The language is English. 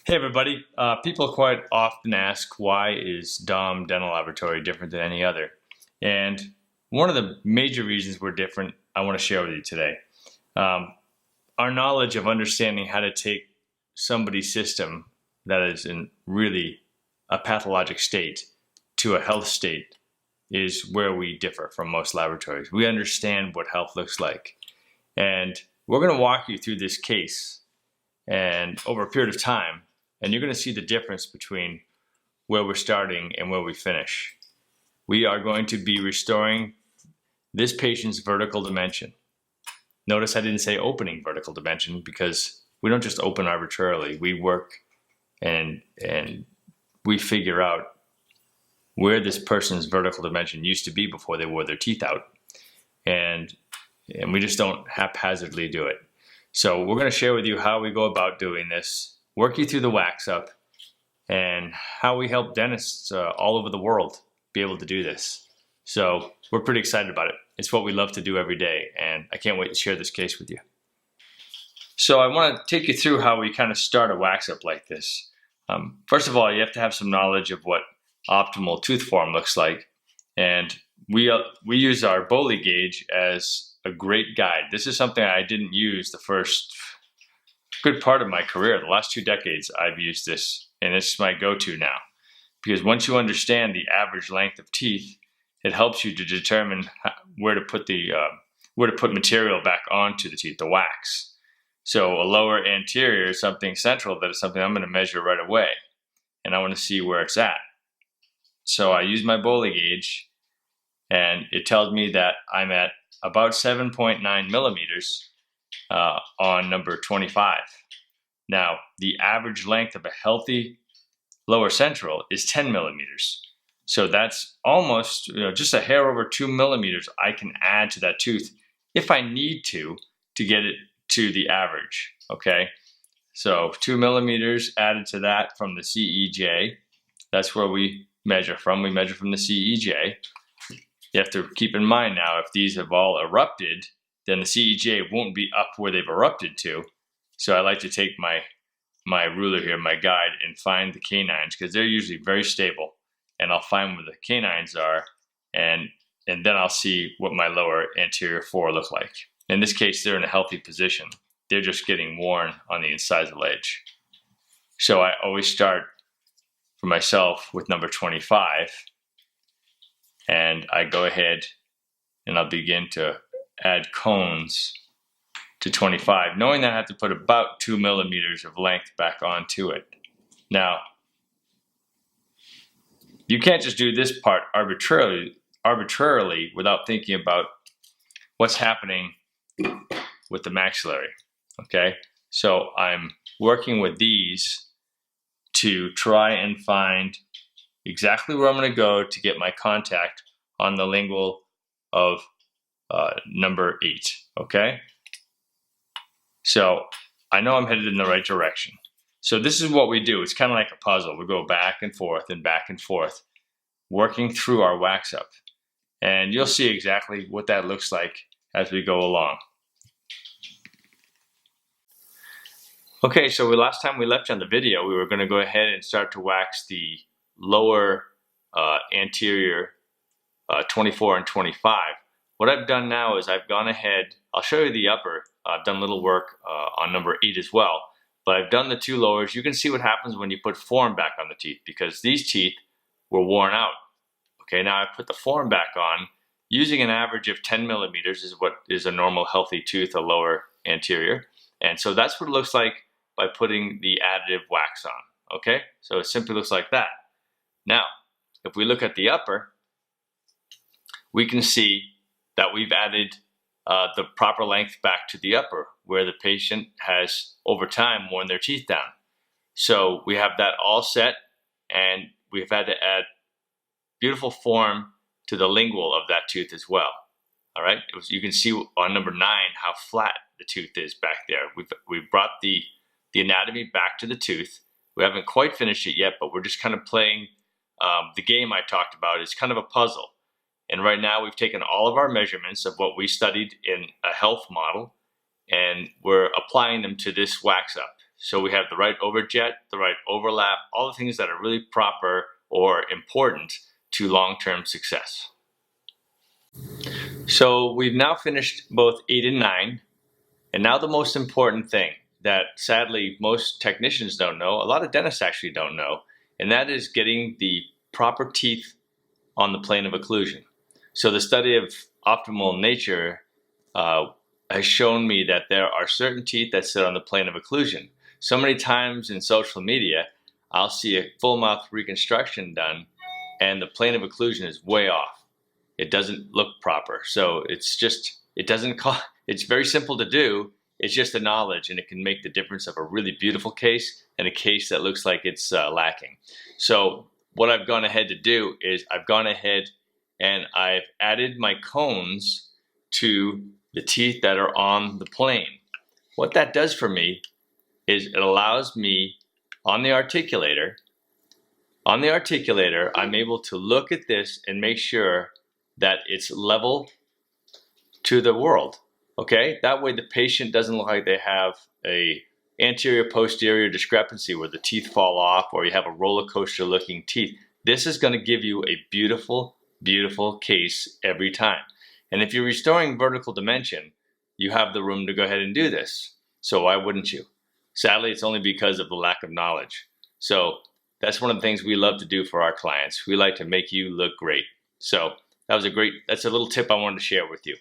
Hey everybody, people quite often ask why is Dom Dental Laboratory different than any other? And one of the major reasons we're different I want to share with you today. Our knowledge of understanding how to take somebody's system that is in really a pathologic state to a health state is where we differ from most laboratories. We understand what health looks like. And we're going to walk you through this case and over a period of time, and you're going to see the difference between where we're starting and where we finish. We are going to be restoring this patient's vertical dimension. Notice I didn't say opening vertical dimension because we don't just open arbitrarily. We work and we figure out where this person's vertical dimension used to be before they wore their teeth out. And we just don't haphazardly do it. So we're going to share with you how we go about doing this, work you through the wax up, and how we help dentists all over the world be able to do this. So we're pretty excited about it. It's what we love to do every day, and I can't wait to share this case with you. So I want to take you through how we kind of start a wax up like this. First of all, you have to have some knowledge of what optimal tooth form looks like, and we use our Bowley gauge as a great guide. This is something I didn't use the first good part of my career. The last 2 decades I've used this, and it's my go-to now. Because once you understand the average length of teeth, it helps you to determine where to put material back onto the teeth, the wax. So a lower anterior is something central that is something I'm going to measure right away, and I want to see where it's at. So I use my Bowley gauge, and it tells me that I'm at about 7.9 millimeters on number 25. Now, the average length of a healthy lower central is 10 millimeters. So that's almost, just a hair over 2 millimeters I can add to that tooth if I need to get it to the average, okay? So 2 millimeters added to that from the CEJ. That's where we measure from. We measure from the CEJ. You have to keep in mind now, if these have all erupted, then the CEJ won't be up where they've erupted to. So I like to take my ruler here, my guide, and find the canines because they're usually very stable. And I'll find where the canines are, and then I'll see what my lower anterior 4 look like. In this case, they're in a healthy position. They're just getting worn on the incisal edge. So I always start for myself with number 25. And I go ahead and I'll begin to add cones to 25, knowing that I have to put about 2 millimeters of length back onto it. Now, you can't just do this part arbitrarily without thinking about what's happening with the maxillary, okay? So I'm working with these to try and find exactly where I'm going to go to get my contact on the lingual of number 8, okay? So I know I'm headed in the right direction. So this is what we do. It's kind of like a puzzle. We go back and forth, working through our wax up. And you'll see exactly what that looks like as we go along. Okay, so last time we left you on the video, we were going to go ahead and start to wax the lower anterior 24 and 25. What I've done now is I've gone ahead, I'll show you the upper. I've done a little work on number 8 as well, but I've done the 2 lowers. You can see what happens when you put form back on the teeth because these teeth were worn out. Okay, now I put the form back on using an average of 10 millimeters is what is a normal healthy tooth, a lower anterior. And so that's what it looks like by putting the additive wax on. Okay, so it simply looks like that. Now, if we look at the upper, we can see that we've added the proper length back to the upper where the patient has over time worn their teeth down. So we have that all set, and we've had to add beautiful form to the lingual of that tooth as well. All right, you can see on number 9 how flat the tooth is back there. We've brought the anatomy back to the tooth. We haven't quite finished it yet, but we're just kind of playing the game I talked about. It's kind of a puzzle. And right now we've taken all of our measurements of what we studied in a health model, and we're applying them to this wax up. So we have the right overjet, the right overlap, all the things that are really proper or important to long-term success. So we've now finished both 8 and 9. And now the most important thing that sadly most technicians don't know, a lot of dentists actually don't know, and that is getting the proper teeth on the plane of occlusion. So the study of optimal nature has shown me that there are certain teeth that sit on the plane of occlusion. So many times in social media, I'll see a full mouth reconstruction done and the plane of occlusion is way off. It doesn't look proper. So it's very simple to do. It's just a knowledge, and it can make the difference of a really beautiful case and a case that looks like it's lacking. So what I've gone ahead to do is I've gone ahead and I've added my cones to the teeth that are on the plane. What that does for me is it allows me on the articulator, I'm able to look at this and make sure that it's level to the world. Okay, that way the patient doesn't look like they have a anterior-posterior discrepancy where the teeth fall off or you have a roller coaster looking teeth. This is going to give you a beautiful, beautiful case every time. And if you're restoring vertical dimension, you have the room to go ahead and do this. So why wouldn't you? Sadly, it's only because of the lack of knowledge. So that's one of the things we love to do for our clients. We like to make you look great. So that's a little tip I wanted to share with you.